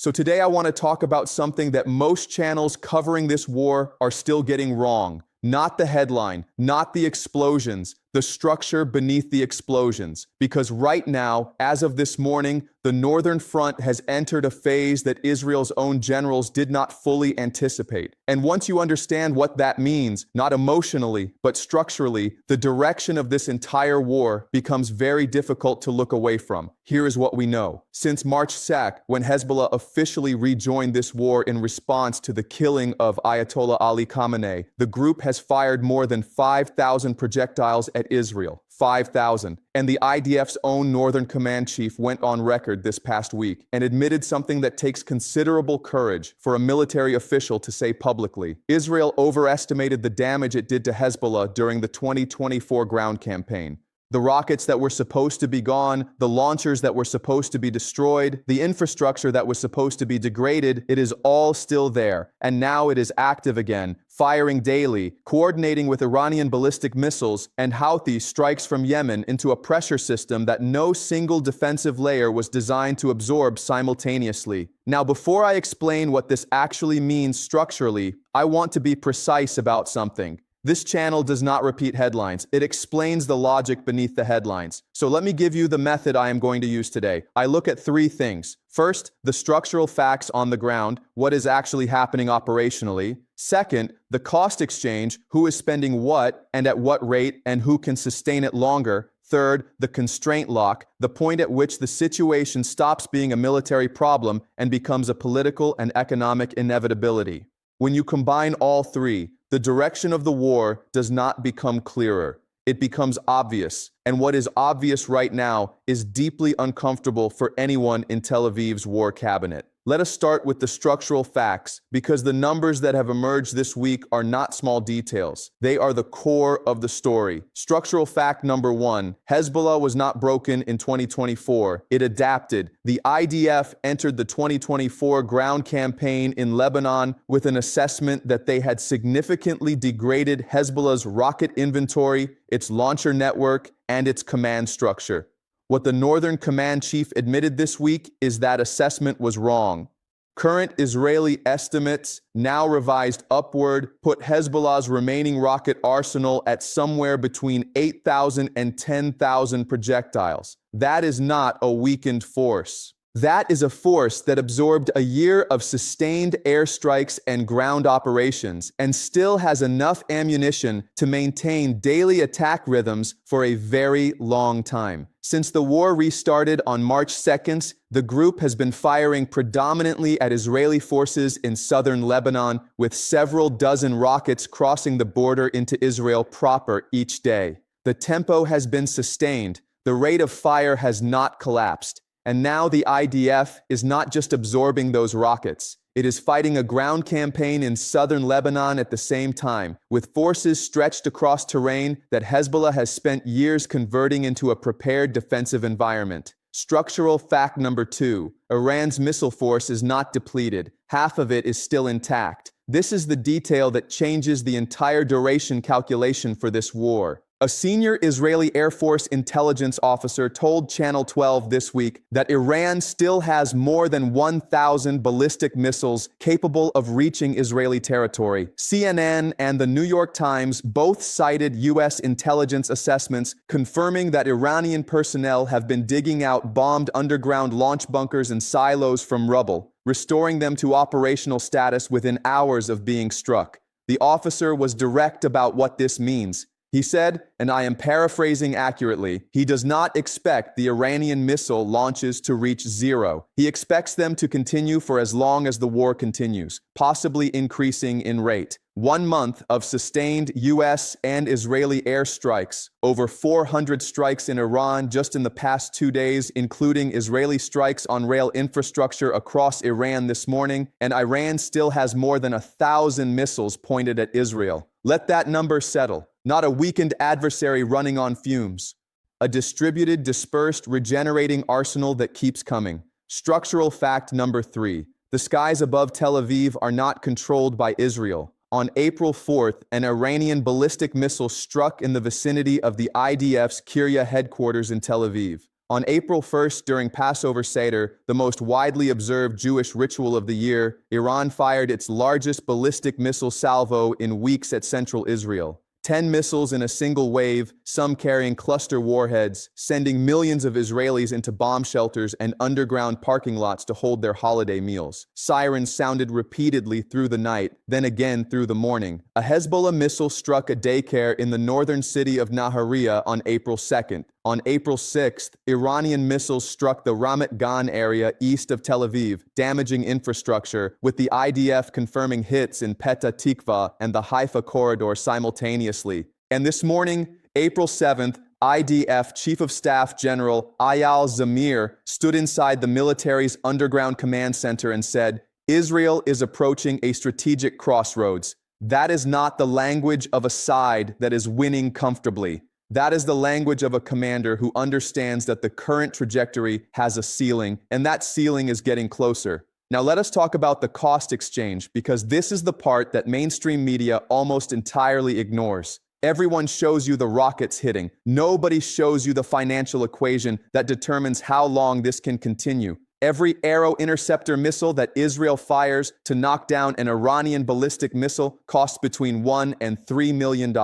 So today I want to talk about something that most channels covering this war are still getting wrong. Not the headline, not the explosions, the structure beneath the explosions. Because right now, as of this morning, the Northern Front has entered a phase that Israel's own generals did not fully anticipate. And once you understand what that means, not emotionally, but structurally, the direction of this entire war becomes very difficult to look away from. Here is what we know. Since March 2nd, when Hezbollah officially rejoined this war in response to the killing of Ayatollah Ali Khamenei, the group has fired more than 5,000 projectiles at Israel. 5,000. And the IDF's own Northern Command chief went on record this past week and admitted something that takes considerable courage for a military official to say publicly. Israel overestimated the damage it did to Hezbollah during the 2024 ground campaign. The rockets that were supposed to be gone, the launchers that were supposed to be destroyed, the infrastructure that was supposed to be degraded, it is all still there. And now it is active again, firing daily, coordinating with Iranian ballistic missiles and Houthi strikes from Yemen into a pressure system that no single defensive layer was designed to absorb simultaneously. Now, before I explain what this actually means structurally, I want to be precise about something. This channel does not repeat headlines. It explains the logic beneath the headlines. So let me give you the method I am going to use today. I look at three things. First, the structural facts on the ground, what is actually happening operationally. Second, the cost exchange, who is spending what and at what rate and who can sustain it longer. Third, the constraint lock, the point at which the situation stops being a military problem and becomes a political and economic inevitability. When you combine all three, the direction of the war does not become clearer. It becomes obvious, and what is obvious right now is deeply uncomfortable for anyone in Tel Aviv's war cabinet. Let us start with the structural facts, because the numbers that have emerged this week are not small details. They are the core of the story. Structural fact number one, Hezbollah was not broken in 2024. It adapted. The IDF entered the 2024 ground campaign in Lebanon with an assessment that they had significantly degraded Hezbollah's rocket inventory, its launcher network, and its command structure. What the Northern Command Chief admitted this week is that assessment was wrong. Current Israeli estimates, now revised upward, put Hezbollah's remaining rocket arsenal at somewhere between 8,000 and 10,000 projectiles. That is not a weakened force. That is a force that absorbed a year of sustained airstrikes and ground operations and still has enough ammunition to maintain daily attack rhythms for a very long time. Since the war restarted on March 2nd, the group has been firing predominantly at Israeli forces in southern Lebanon, with several dozen rockets crossing the border into Israel proper each day. The tempo has been sustained, the rate of fire has not collapsed. And now the IDF is not just absorbing those rockets. It is fighting a ground campaign in southern Lebanon at the same time, with forces stretched across terrain that Hezbollah has spent years converting into a prepared defensive environment. Structural fact number two, Iran's missile force is not depleted. Half of it is still intact. This is the detail that changes the entire duration calculation for this war. A senior Israeli Air Force intelligence officer told Channel 12 this week that Iran still has more than 1,000 ballistic missiles capable of reaching Israeli territory. CNN and the New York Times both cited U.S. intelligence assessments confirming that Iranian personnel have been digging out bombed underground launch bunkers and silos from rubble, restoring them to operational status within hours of being struck. The officer was direct about what this means. He said, and I am paraphrasing accurately, he does not expect the Iranian missile launches to reach zero. He expects them to continue for as long as the war continues, possibly increasing in rate. 1 month of sustained U.S. and Israeli airstrikes, over 400 strikes in Iran just in the past 2 days, including Israeli strikes on rail infrastructure across Iran this morning, and Iran still has more than 1,000 missiles pointed at Israel. Let that number settle. Not a weakened adversary running on fumes. A distributed, dispersed, regenerating arsenal that keeps coming. Structural fact number three. The skies above Tel Aviv are not controlled by Israel. On April 4th, an Iranian ballistic missile struck in the vicinity of the IDF's Kiryat headquarters in Tel Aviv. On April 1st, during Passover Seder, the most widely observed Jewish ritual of the year, Iran fired its largest ballistic missile salvo in weeks at central Israel. 10 missiles in a single wave, some carrying cluster warheads, sending millions of Israelis into bomb shelters and underground parking lots to hold their holiday meals. Sirens sounded repeatedly through the night, then again through the morning. A Hezbollah missile struck a daycare in the northern city of Nahariya on April 2nd. On April 6th, Iranian missiles struck the Ramat Gan area east of Tel Aviv, damaging infrastructure, with the IDF confirming hits in Petah Tikva and the Haifa corridor simultaneously. And this morning, April 7th, IDF Chief of Staff General Eyal Zamir stood inside the military's underground command center and said, "Israel is approaching a strategic crossroads. That is not the language of a side that is winning comfortably. That is the language of a commander who understands that the current trajectory has a ceiling, and that ceiling is getting closer." Now let us talk about the cost exchange, because this is the part that mainstream media almost entirely ignores. Everyone shows you the rockets hitting. Nobody shows you the financial equation that determines how long this can continue. Every Arrow interceptor missile that Israel fires to knock down an Iranian ballistic missile costs between $1 and $3 million.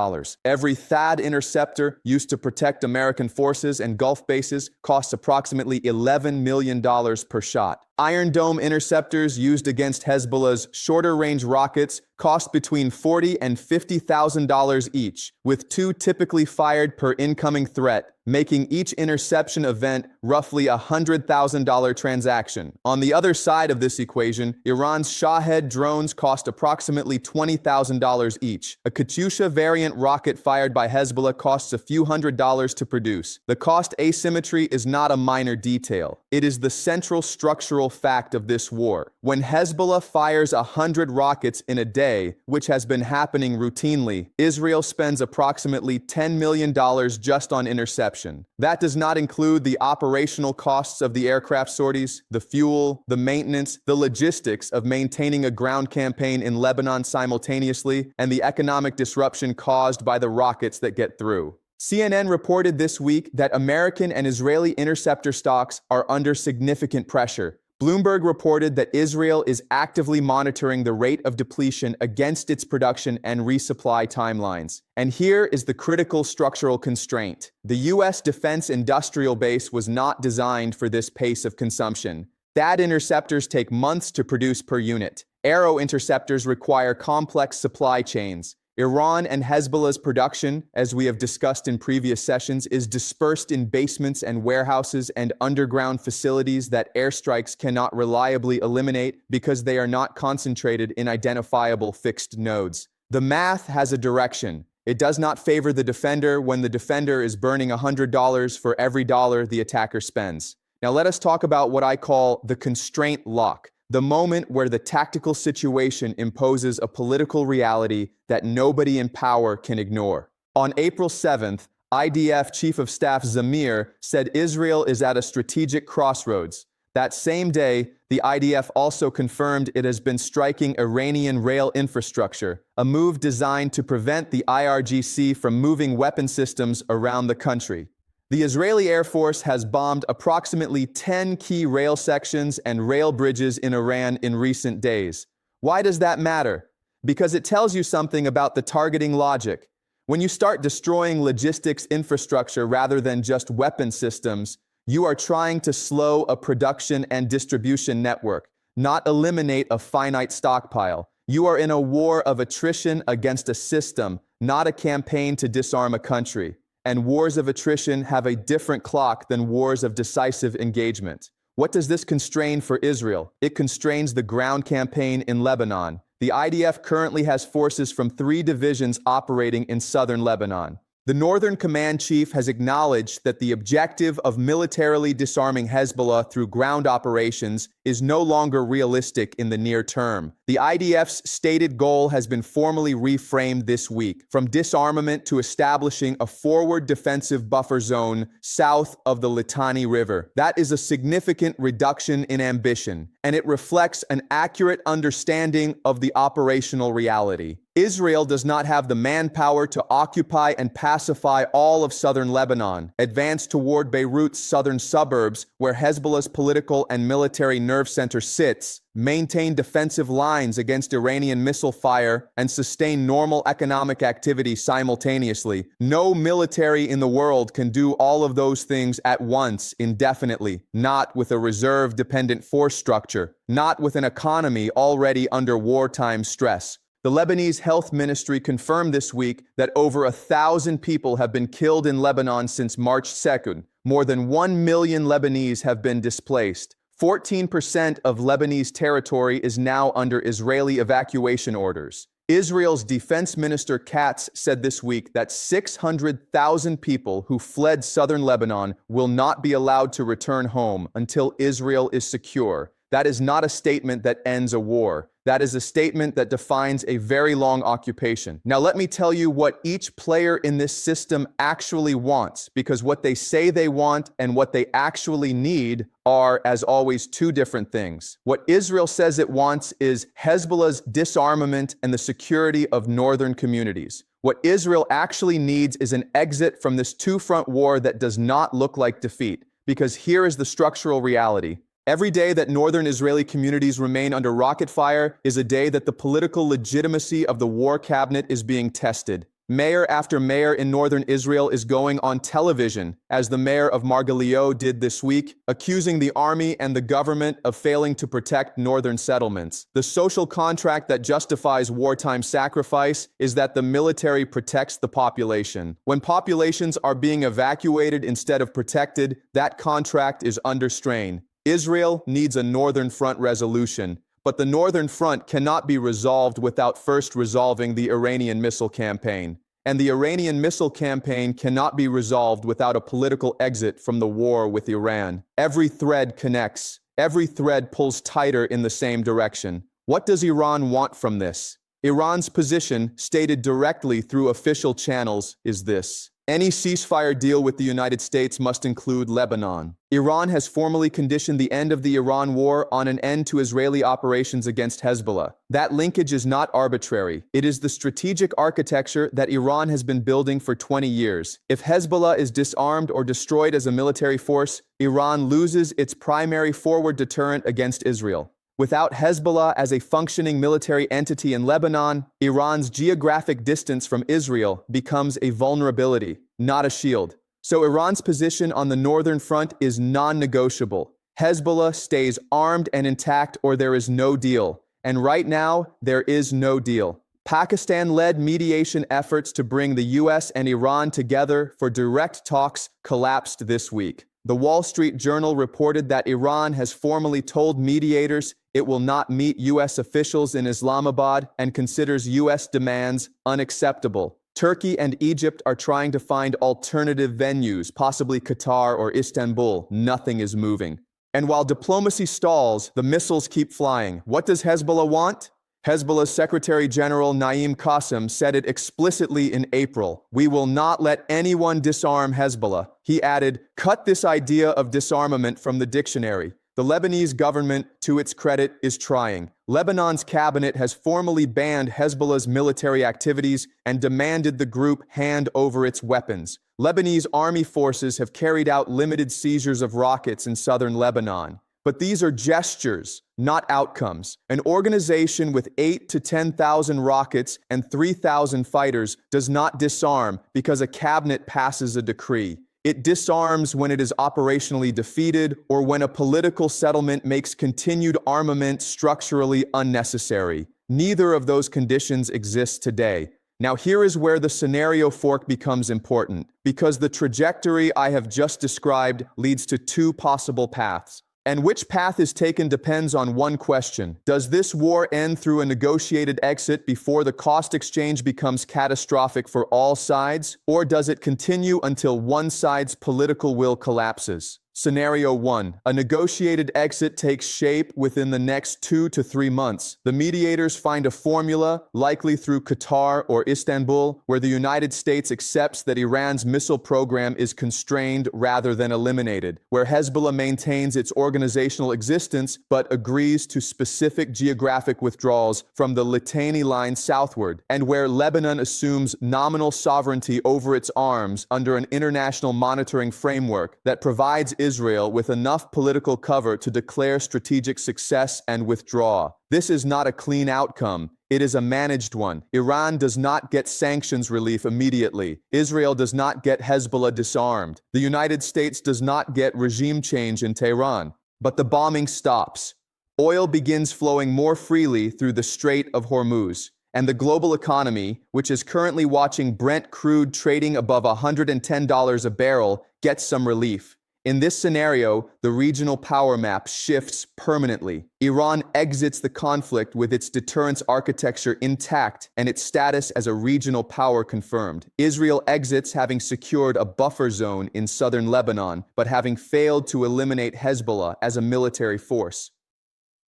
Every THAAD interceptor used to protect American forces and Gulf bases costs approximately $11 million per shot. Iron Dome interceptors used against Hezbollah's shorter-range rockets cost between $40,000 and $50,000 each, with 2 typically fired per incoming threat, making each interception event roughly a $100,000 transaction. On the other side of this equation, Iran's Shahed drones cost approximately $20,000 each. A Katyusha variant rocket fired by Hezbollah costs a few $100s to produce. The cost asymmetry is not a minor detail. It is the central structural fact of this war. When Hezbollah fires 100 rockets in a day, which has been happening routinely, Israel spends approximately $10 million just on interception. That does not include the operational costs of the aircraft sorties, the fuel, the maintenance, the logistics of maintaining a ground campaign in Lebanon simultaneously, and the economic disruption caused by the rockets that get through. CNN reported this week that American and Israeli interceptor stocks are under significant pressure. Bloomberg reported that Israel is actively monitoring the rate of depletion against its production and resupply timelines. And here is the critical structural constraint. The U.S. defense industrial base was not designed for this pace of consumption. THAAD interceptors take months to produce per unit. Arrow interceptors require complex supply chains. Iran and Hezbollah's production, as we have discussed in previous sessions, is dispersed in basements and warehouses and underground facilities that airstrikes cannot reliably eliminate because they are not concentrated in identifiable fixed nodes. The math has a direction. It does not favor the defender when the defender is burning $100 for every dollar the attacker spends. Now let us talk about what I call the constraint lock. The moment where the tactical situation imposes a political reality that nobody in power can ignore. On April 7th, IDF Chief of Staff Zamir said Israel is at a strategic crossroads. That same day, the IDF also confirmed it has been striking Iranian rail infrastructure, a move designed to prevent the IRGC from moving weapon systems around the country. The Israeli Air Force has bombed approximately 10 key rail sections and rail bridges in Iran in recent days. Why does that matter? Because it tells you something about the targeting logic. When you start destroying logistics infrastructure rather than just weapon systems, you are trying to slow a production and distribution network, not eliminate a finite stockpile. You are in a war of attrition against a system, not a campaign to disarm a country. And wars of attrition have a different clock than wars of decisive engagement. What does this constrain for Israel? It constrains the ground campaign in Lebanon. The IDF currently has forces from 3 divisions operating in southern Lebanon. The Northern Command Chief has acknowledged that the objective of militarily disarming Hezbollah through ground operations is no longer realistic in the near term. The IDF's stated goal has been formally reframed this week, from disarmament to establishing a forward defensive buffer zone south of the Litani River. That is a significant reduction in ambition, and it reflects an accurate understanding of the operational reality. Israel does not have the manpower to occupy and pacify all of southern Lebanon, advance toward Beirut's southern suburbs, where Hezbollah's political and military nerve center sits, maintain defensive lines against Iranian missile fire, and sustain normal economic activity simultaneously. No military in the world can do all of those things at once indefinitely, not with a reserve-dependent force structure, not with an economy already under wartime stress. The Lebanese Health Ministry confirmed this week that over 1,000 people have been killed in Lebanon since March 2nd. More than 1 million Lebanese have been displaced. 14% of Lebanese territory is now under Israeli evacuation orders. Israel's Defense Minister Katz said this week that 600,000 people who fled southern Lebanon will not be allowed to return home until Israel is secure. That is not a statement that ends a war. That is a statement that defines a very long occupation. Now let me tell you what each player in this system actually wants, because what they say they want and what they actually need are, as always, two different things. What Israel says it wants is Hezbollah's disarmament and the security of northern communities. What Israel actually needs is an exit from this two-front war that does not look like defeat, because here is the structural reality. Every day that northern Israeli communities remain under rocket fire is a day that the political legitimacy of the war cabinet is being tested. Mayor after mayor in northern Israel is going on television, as the mayor of Margalio did this week, accusing the army and the government of failing to protect northern settlements. The social contract that justifies wartime sacrifice is that the military protects the population. When populations are being evacuated instead of protected, that contract is under strain. Israel needs a Northern Front resolution, but the Northern Front cannot be resolved without first resolving the Iranian missile campaign. And the Iranian missile campaign cannot be resolved without a political exit from the war with Iran. Every thread connects. Every thread pulls tighter in the same direction. What does Iran want from this? Iran's position, stated directly through official channels, is this: any ceasefire deal with the United States must include Lebanon. Iran has formally conditioned the end of the Iran war on an end to Israeli operations against Hezbollah. That linkage is not arbitrary. It is the strategic architecture that Iran has been building for 20 years. If Hezbollah is disarmed or destroyed as a military force, Iran loses its primary forward deterrent against Israel. Without Hezbollah as a functioning military entity in Lebanon, Iran's geographic distance from Israel becomes a vulnerability, not a shield. So Iran's position on the Northern Front is non-negotiable. Hezbollah stays armed and intact or there is no deal. And right now, there is no deal. Pakistan-led mediation efforts to bring the US and Iran together for direct talks collapsed this week. The Wall Street Journal reported that Iran has formally told mediators it will not meet U.S. officials in Islamabad and considers U.S. demands unacceptable. Turkey and Egypt are trying to find alternative venues, possibly Qatar or Istanbul. Nothing is moving. And while diplomacy stalls, the missiles keep flying. What does Hezbollah want? Hezbollah's Secretary General Naim Qassem said it explicitly in April. We will not let anyone disarm Hezbollah. He added, cut this idea of disarmament from the dictionary. The Lebanese government, to its credit, is trying. Lebanon's cabinet has formally banned Hezbollah's military activities and demanded the group hand over its weapons. Lebanese army forces have carried out limited seizures of rockets in southern Lebanon. But these are gestures, not outcomes. An organization with 8,000 to 10,000 rockets and 3,000 fighters does not disarm because a cabinet passes a decree. It disarms when it is operationally defeated or when a political settlement makes continued armament structurally unnecessary. Neither of those conditions exists today. Now here is where the scenario fork becomes important, because the trajectory I have just described leads to two possible paths. And which path is taken depends on one question. Does this war end through a negotiated exit before the cost exchange becomes catastrophic for all sides? Or does it continue until one side's political will collapses? Scenario 1. A negotiated exit takes shape within the next 2 to 3 months. The mediators find a formula, likely through Qatar or Istanbul, where the United States accepts that Iran's missile program is constrained rather than eliminated, where Hezbollah maintains its organizational existence but agrees to specific geographic withdrawals from the Litani line southward, and where Lebanon assumes nominal sovereignty over its arms under an international monitoring framework that provides Israel with enough political cover to declare strategic success and withdraw. This is not a clean outcome. It is a managed one. Iran does not get sanctions relief immediately. Israel does not get Hezbollah disarmed. The United States does not get regime change in Tehran. But the bombing stops. Oil begins flowing more freely through the Strait of Hormuz. And the global economy, which is currently watching Brent crude trading above $110 a barrel, gets some relief. In this scenario, the regional power map shifts permanently. Iran exits the conflict with its deterrence architecture intact and its status as a regional power confirmed. Israel exits having secured a buffer zone in southern Lebanon, but having failed to eliminate Hezbollah as a military force.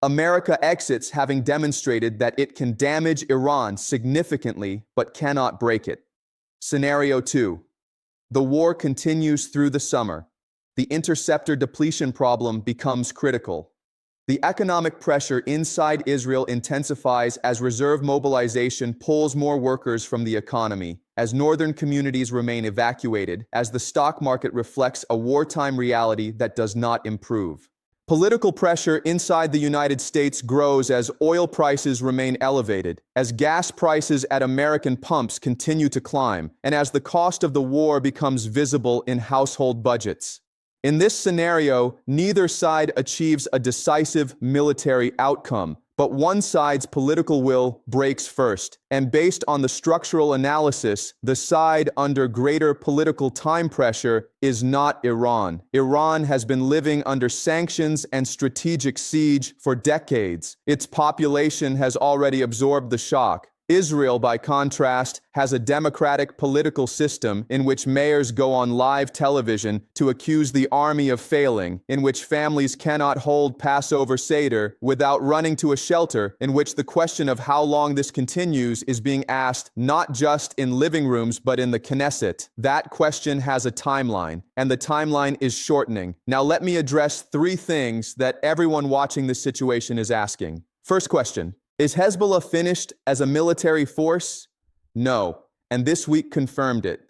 America exits having demonstrated that it can damage Iran significantly but cannot break it. Scenario 2. The war continues through the summer. The interceptor depletion problem becomes critical. The economic pressure inside Israel intensifies as reserve mobilization pulls more workers from the economy, as northern communities remain evacuated, as the stock market reflects a wartime reality that does not improve. Political pressure inside the United States grows as oil prices remain elevated, as gas prices at American pumps continue to climb, and as the cost of the war becomes visible in household budgets. In this scenario, neither side achieves a decisive military outcome, but one side's political will breaks first. And based on the structural analysis, the side under greater political time pressure is not Iran. Iran has been living under sanctions and strategic siege for decades. Its population has already absorbed the shock. Israel, by contrast, has a democratic political system in which mayors go on live television to accuse the army of failing, in which families cannot hold Passover Seder without running to a shelter, in which the question of how long this continues is being asked not just in living rooms but in the Knesset. That question has a timeline, and the timeline is shortening. Now let me address 3 things that everyone watching this situation is asking. First question. Is Hezbollah finished as a military force? No, and this week confirmed it.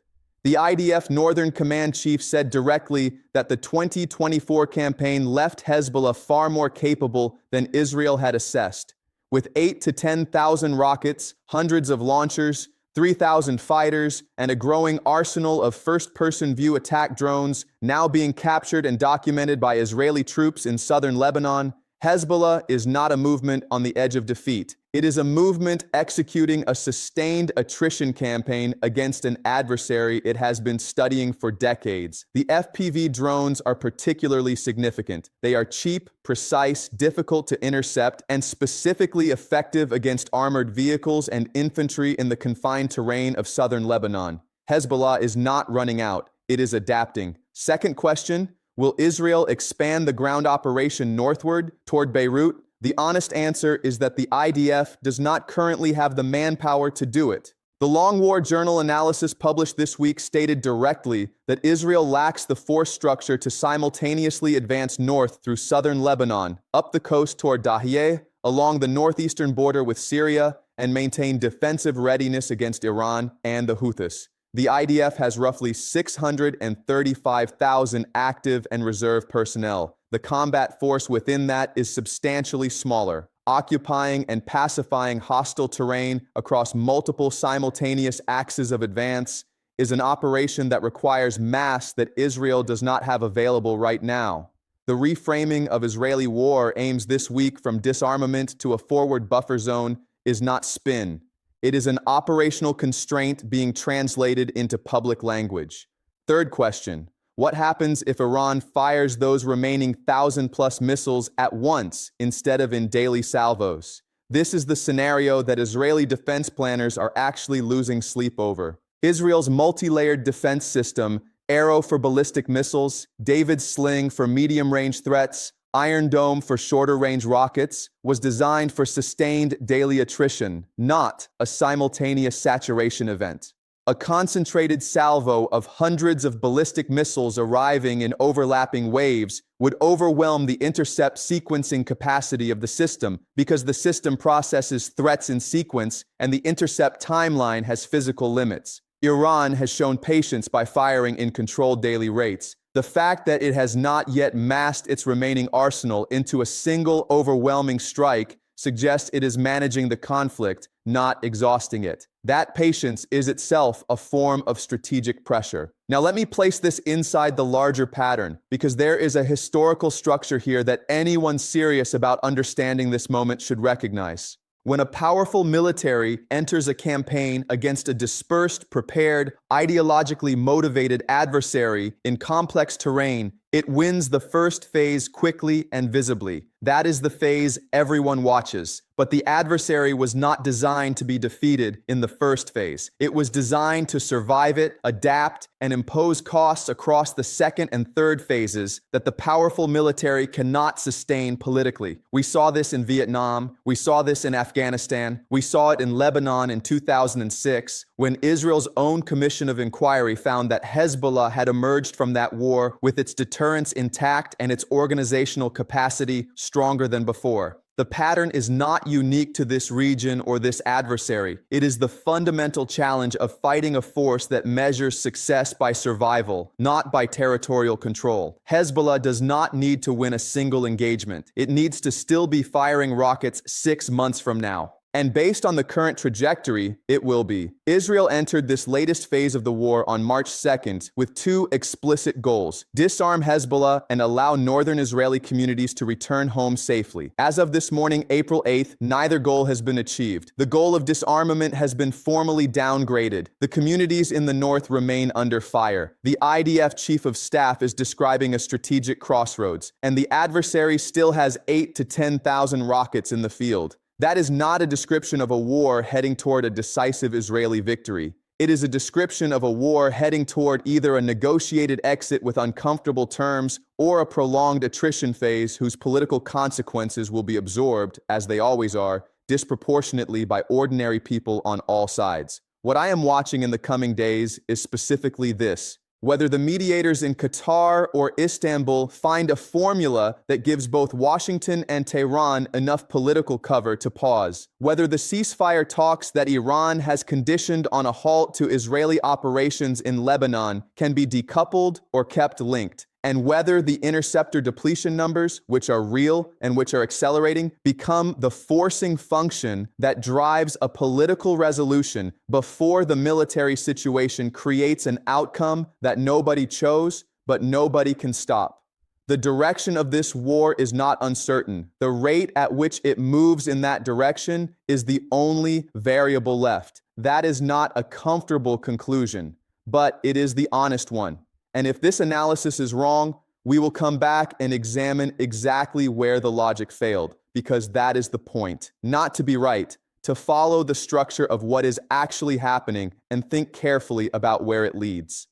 The IDF Northern Command Chief said directly that the 2024 campaign left Hezbollah far more capable than Israel had assessed. With 8,000 to 10,000 rockets, hundreds of launchers, 3,000 fighters, and a growing arsenal of first-person view attack drones now being captured and documented by Israeli troops in southern Lebanon, Hezbollah is not a movement on the edge of defeat. It is a movement executing a sustained attrition campaign against an adversary it has been studying for decades. The FPV drones are particularly significant. They are cheap, precise, difficult to intercept, and specifically effective against armored vehicles and infantry in the confined terrain of southern Lebanon. Hezbollah is not running out. It is adapting. Second question. Will Israel expand the ground operation northward toward Beirut? The honest answer is that the IDF does not currently have the manpower to do it. The Long War Journal analysis published this week stated directly that Israel lacks the force structure to simultaneously advance north through southern Lebanon, up the coast toward Dahieh, along the northeastern border with Syria, and maintain defensive readiness against Iran and the Houthis. The IDF has roughly 635,000 active and reserve personnel. The combat force within that is substantially smaller. Occupying and pacifying hostile terrain across multiple simultaneous axes of advance is an operation that requires mass that Israel does not have available right now. The reframing of Israeli war aims this week from disarmament to a forward buffer zone is not spin. It is an operational constraint being translated into public language. Third question. What happens if Iran fires those remaining 1,000+ missiles at once instead of in daily salvos? This is the scenario that Israeli defense planners are actually losing sleep over. Israel's multi-layered defense system Arrow for ballistic missiles, David's sling for medium-range threats, Iron Dome for shorter-range rockets, was designed for sustained daily attrition, not a simultaneous saturation event. A concentrated salvo of hundreds of ballistic missiles arriving in overlapping waves would overwhelm the intercept sequencing capacity of the system because the system processes threats in sequence and the intercept timeline has physical limits. Iran has shown patience by firing in controlled daily rates. The fact that it has not yet massed its remaining arsenal into a single overwhelming strike suggests it is managing the conflict, not exhausting it. That patience is itself a form of strategic pressure. Now let me place this inside the larger pattern, because there is a historical structure here that anyone serious about understanding this moment should recognize. When a powerful military enters a campaign against a dispersed, prepared, ideologically motivated adversary in complex terrain, it wins the first phase quickly and visibly. That is the phase everyone watches. But the adversary was not designed to be defeated in the first phase. It was designed to survive it, adapt, and impose costs across the second and third phases that the powerful military cannot sustain politically. We saw this in Vietnam, we saw this in Afghanistan, we saw it in Lebanon in 2006, when Israel's own Commission of Inquiry found that Hezbollah had emerged from that war with its deterrence intact and its organizational capacity stronger than before. The pattern is not unique to this region or this adversary. It is the fundamental challenge of fighting a force that measures success by survival, not by territorial control. Hezbollah does not need to win a single engagement. It needs to still be firing rockets 6 months from now. And based on the current trajectory, it will be. Israel entered this latest phase of the war on March 2nd with two explicit goals: disarm Hezbollah and allow northern Israeli communities to return home safely. As of this morning, April 8th, neither goal has been achieved. The goal of disarmament has been formally downgraded. The communities in the north remain under fire. The IDF chief of staff is describing a strategic crossroads, and the adversary still has 8,000 to 10,000 rockets in the field. That is not a description of a war heading toward a decisive Israeli victory. It is a description of a war heading toward either a negotiated exit with uncomfortable terms or a prolonged attrition phase whose political consequences will be absorbed, as they always are, disproportionately by ordinary people on all sides. What I am watching in the coming days is specifically this: whether the mediators in Qatar or Istanbul find a formula that gives both Washington and Tehran enough political cover to pause, whether the ceasefire talks that Iran has conditioned on a halt to Israeli operations in Lebanon can be decoupled or kept linked, and whether the interceptor depletion numbers, which are real and which are accelerating, become the forcing function that drives a political resolution before the military situation creates an outcome that nobody chose, but nobody can stop. The direction of this war is not uncertain. The rate at which it moves in that direction is the only variable left. That is not a comfortable conclusion, but it is the honest one. And if this analysis is wrong, we will come back and examine exactly where the logic failed, because that is the point. Not to be right, to follow the structure of what is actually happening and think carefully about where it leads.